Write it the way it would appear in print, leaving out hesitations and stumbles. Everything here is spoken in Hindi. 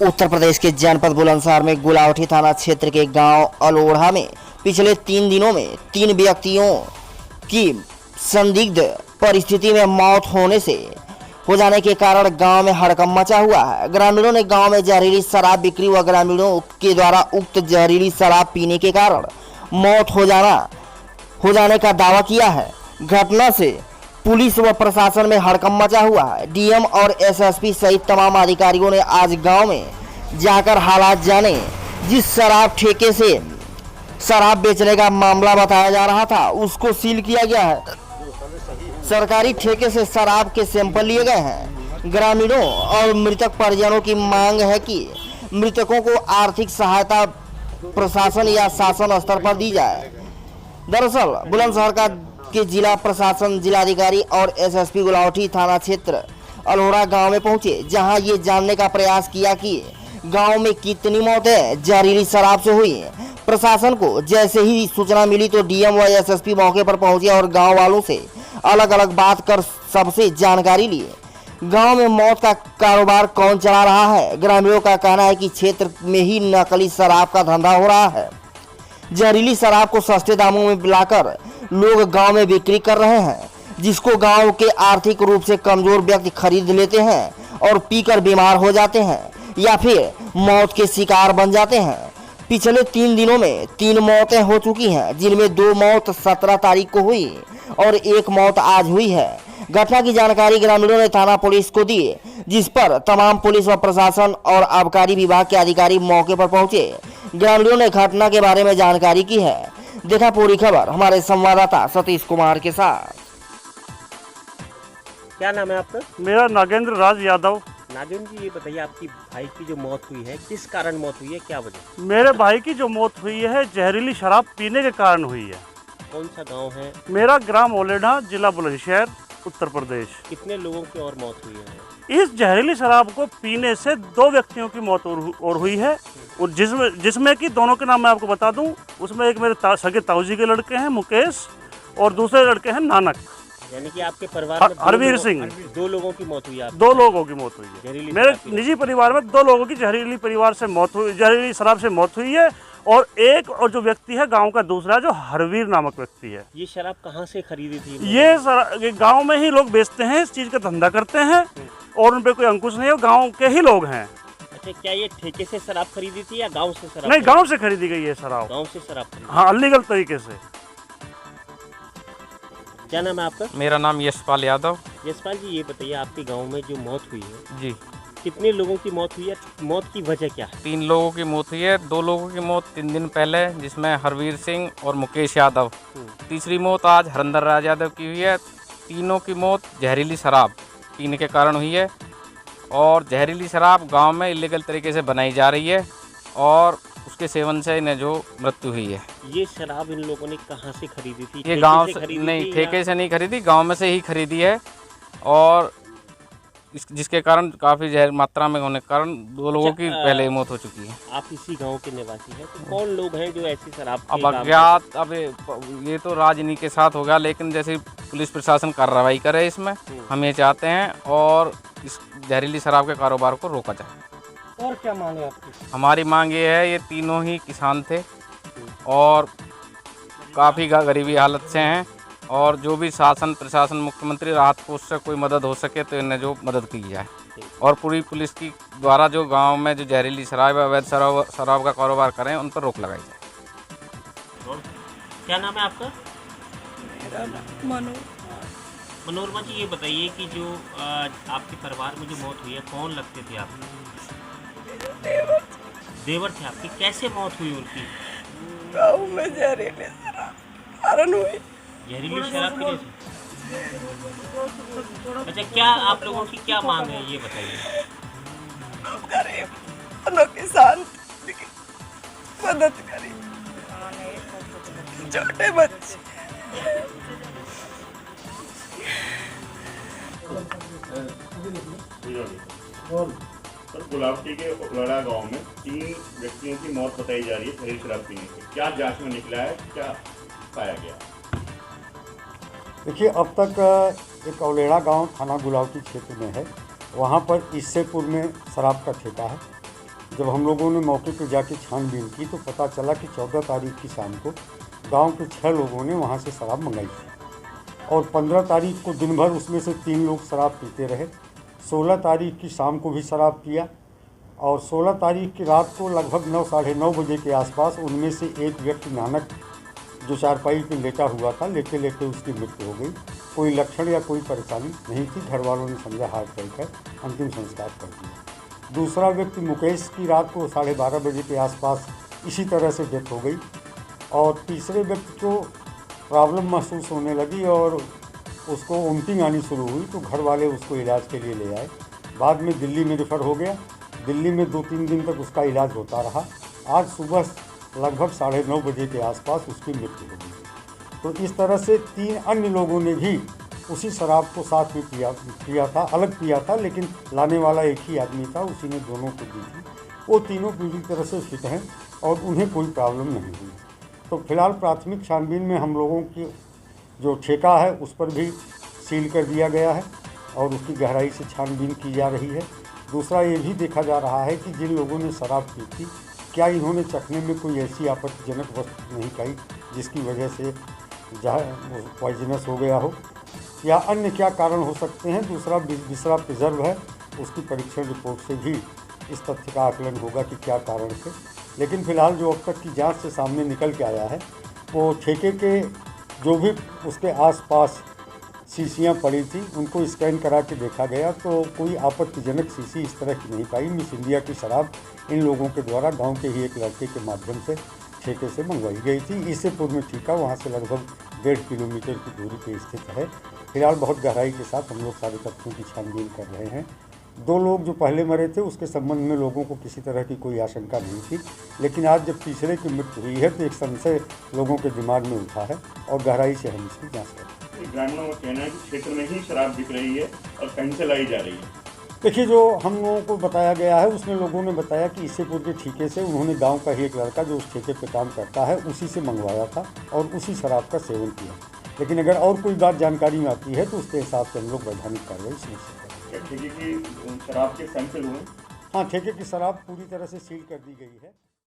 उत्तर प्रदेश के जनपद बुलंदशहर में गुलावटी थाना क्षेत्र के गांव अलोढ़ा में पिछले 3 दिनों में 3 व्यक्तियों की संदिग्ध परिस्थिति में मौत हो जाने के कारण गांव में हड़कंप मचा हुआ है। ग्रामीणों ने गांव में जहरीली शराब बिक्री व ग्रामीणों के द्वारा उक्त जहरीली शराब पीने के कारण मौत हो जाने का दावा किया है। घटना से पुलिस व प्रशासन में हड़कंप मचा हुआ है। डीएम और एसएसपी सहित तमाम अधिकारियों ने आज गांव में जाकर हालात जाने। जिस शराब ठेके से शराब बेचने का मामला बताया जा रहा था उसको सील किया गया है। सरकारी ठेके से शराब के सैंपल लिए गए हैं। ग्रामीणों और मृतक परिजनों की मांग है कि मृतकों को आर्थिक सहायता प्रशासन या शासन स्तर पर दी जाए। दरअसल बुलंदशहर के जिला प्रशासन, जिलाधिकारी और एसएसपी गुलावटी थाना क्षेत्र अलोढ़ा गांव में पहुंचे, जहां ये जानने का प्रयास किया कि गांव में कितनी मौतें जहरीली शराब से हुई। प्रशासन को जैसे ही सूचना मिली तो डीएम व एसएसपी मौके पर पहुंचे और गांव वालों से अलग अलग बात कर सबसे जानकारी लिए। गांव में मौत का कारोबार कौन चला रहा है? ग्रामीणों का कहना है कि क्षेत्र में ही नकली शराब का धंधा हो रहा है। जहरीली शराब को सस्ते दामों में पिलाकर लोग गांव में बिक्री कर रहे हैं, जिसको गांव के आर्थिक रूप से कमजोर व्यक्ति खरीद लेते हैं और पीकर बीमार हो जाते हैं या फिर मौत के शिकार बन जाते हैं। पिछले 3 दिनों में 3 मौतें हो चुकी हैं, जिनमें 2 मौत 17 तारीख को हुई और 1 मौत आज हुई है। घटना की जानकारी ग्रामीणों ने थाना पुलिस को दी, जिस पर तमाम पुलिस व प्रशासन और आबकारी विभाग के अधिकारी मौके पर पहुंचे। ग्रामीणों ने घटना के बारे में जानकारी की है। देखा पूरी खबर हमारे संवाददाता सतीश कुमार के साथ। क्या नाम है आपका? मेरा नागेंद्र राज यादव। नागेंद्र जी, ये बताइए आपकी भाई की जो मौत हुई है किस कारण मौत हुई है, क्या वजह? मेरे भाई की जो मौत हुई है जहरीली शराब पीने के कारण हुई है। कौन सा गांव है? मेरा ग्राम ओलेढ़ा, जिला बुलंदशहर, उत्तर प्रदेश। कितने लोगों की और मौत हुई है? इस जहरीली शराब को पीने से 2 व्यक्तियों की मौत और हुई है, और जिसमें कि दोनों के नाम मैं आपको बता दूं। उसमें एक मेरे सगे ताऊजी के लड़के हैं मुकेश, और दूसरे लड़के हैं नानक, यानी कि आपके परिवार में हरवीर सिंह। 2 लोगों की मौत हुई है। 2 लोगों की मौत हुई है। मेरे निजी परिवार में 2 लोगों की जहरीली शराब से मौत हुई है, और जो व्यक्ति है गांव का दूसरा, जो हरवीर नामक व्यक्ति है। ये शराब कहाँ से खरीदी थी? ये गांव में ही लोग बेचते हैं, इस चीज का धंधा करते हैं, और उन पे कोई अंकुश नहीं है, गांव के ही लोग हैं। अच्छा, क्या ये ठेके से शराब खरीदी थी या गांव से शराब? नहीं, गांव से खरीदी गई है शराब। गांव से शराब खरीदी? हाँ, अलीगल तरीके से। क्या नाम है आपका? मेरा नाम यशपाल यादव। यशपाल जी, ये बताइए आपके गाँव में जो मौत हुई है जी, कितने लोगों की मौत हुई है? मौत की वजह क्या है? 3 लोगों की मौत हुई है। 2 लोगों की मौत 3 दिन पहले, जिसमें हरवीर सिंह और मुकेश यादव। तीसरी मौत आज हरिंदर राज यादव की हुई है। तीनों की मौत जहरीली शराब पीने के कारण हुई है, और जहरीली शराब गांव में इलीगल तरीके से बनाई जा रही है, और उसके सेवन से इन्हें जो मृत्यु हुई है। ये शराब इन लोगों ने कहाँ से खरीदी थी? ये गांव से नहीं, ठेके से नहीं खरीदी, गांव में से ही खरीदी है, और जिसके कारण काफ़ी जहर मात्रा में होने के कारण 2 लोगों की पहले मौत हो चुकी है। आप इसी गांव के निवासी हैं, तो कौन लोग हैं जो ऐसी शराब अब अज्ञात, अब ये तो राजनीति के साथ होगा, लेकिन जैसे पुलिस प्रशासन कार्रवाई करे इसमें, हम ये चाहते हैं, और इस जहरीली शराब के कारोबार को रोका जाए। और क्या मांग है आपकी? हमारी मांग ये है, ये तीनों ही किसान थे और काफ़ी गरीबी हालत से हैं, और जो भी शासन प्रशासन मुख्यमंत्री राहत कोष से कोई मदद हो सके तो इन्हें जो मदद की जाए, और पूरी पुलिस की द्वारा जो गांव में जो जहरीली शराब या अवैध शराब का कारोबार करें उन पर रोक लगाई जाए। क्या नाम है आपका? मेरा नाम मनोरमा जी, ये बताइए कि जो आपके परिवार में जो मौत हुई है, कौन लगते थे आप? देवर थे आपके। कैसे मौत हुई उनकी? गाँव में जहरीली शराब कारण हुई। जहरीली शराब पीने से? अच्छा, क्या आप लोगों की क्या मांग है ये बताइए? गरीब किसान मदद करें, छोटे बच्चे। गुलावटी के ओलेढ़ा गांव में 3 व्यक्तियों की मौत बताई जा रही है जहरीली शराब पीने से। क्या जांच में निकला है, क्या पाया गया? देखिए, अब तक एक ओलेढ़ा गांव थाना गुलावटी क्षेत्र में है, वहां पर इससे पूर्व में शराब का ठेका है, जब हम लोगों ने मौके पर जाके छानबीन की तो पता चला कि 14 तारीख की शाम को गांव के 6 लोगों ने वहां से शराब मंगाई थी और 15 तारीख को दिन भर उसमें से 3 लोग शराब पीते रहे। 16 तारीख की शाम को भी शराब पिया और 16 तारीख की रात को लगभग 9 साढ़े 9 बजे के आसपास उनमें से एक व्यक्ति नानक जो चारपाई पे लेटा हुआ था, लेटे लेटे उसकी मृत्यु हो गई। कोई लक्षण या कोई परेशानी नहीं थी। घर वालों ने समझा हार्ट अटैक है, अंतिम संस्कार कर दिया। दूसरा व्यक्ति मुकेश की रात को 12:30 बजे के आसपास इसी तरह से डेथ हो गई और तीसरे व्यक्ति को प्रॉब्लम महसूस होने लगी और उसको वोमिटिंग आनी शुरू हुई तो घर वाले उसको इलाज के लिए ले आए। बाद में दिल्ली में रेफर हो गया। दिल्ली में 2-3 दिन तक उसका इलाज होता रहा। आज सुबह लगभग 9:30 बजे के आसपास उसकी मृत्यु हो गई। तो इस तरह से 3 अन्य लोगों ने भी उसी शराब को साथ में पिया था, अलग पिया था, लेकिन लाने वाला एक ही आदमी था, उसी ने दोनों को दी थी। वो तीनों पूरी तरह से फिट हैं और उन्हें कोई प्रॉब्लम नहीं हुई। तो फिलहाल प्राथमिक छानबीन में हम लोगों की जो ठेका है उस पर भी सील कर दिया गया है और उसकी गहराई से छानबीन की जा रही है। दूसरा ये भी देखा जा रहा है कि जिन लोगों ने शराब पी थी क्या इन्होंने चखने में कोई ऐसी आपत्तिजनक वस्तु नहीं पाई जिसकी वजह से पॉइजनस हो गया हो या अन्य क्या कारण हो सकते हैं। दूसरा दूसरा प्रिजर्व है, उसकी परीक्षण रिपोर्ट से भी इस तथ्य का आकलन होगा कि क्या कारण थे। लेकिन फिलहाल जो अब तक की जांच से सामने निकल के आया है वो ठेके के जो भी उसके आसपास शीशियाँ पड़ी थी उनको स्कैन करा के देखा गया तो कोई आपत्तिजनक शीशी इस तरह की नहीं पाई। मिस इंडिया की शराब इन लोगों के द्वारा गांव के ही एक लड़के के माध्यम से ठेके से मंगवाई गई थी। इससे पूर्व में ठेका वहाँ से लगभग 1.5 किलोमीटर की दूरी पर स्थित है। फिलहाल बहुत गहराई के साथ हम लोग सारे तथ्यों की छानबीन कर रहे हैं। 2 लोग जो पहले मरे थे उसके संबंध में लोगों को किसी तरह की कोई आशंका नहीं थी, लेकिन आज जब तीसरे की मृत्यु हुई है तो एक संशय लोगों के दिमाग में उठा है और गहराई से हम इसकी जाँच कर रहे हैं। ग्रामीणों का कहना है कि क्षेत्र में ही शराब बिक रही है और कहीं से लाई जा रही है। देखिए, जो हम लोगों को बताया गया है उसमें लोगों ने बताया कि इससे पूर्व के ठेके से उन्होंने गांव का ही एक लड़का जो उस ठेके पे काम करता है उसी से मंगवाया था और उसी शराब का सेवन किया। लेकिन अगर और कोई बात जानकारी में आती है तो उसके हिसाब से हम लोग वैधानिक कार्रवाई सुनिश्चित करेंगे। ठेके की शराब के सैंपल हुए? हाँ, ठेके की शराब पूरी तरह से सील कर दी गई है।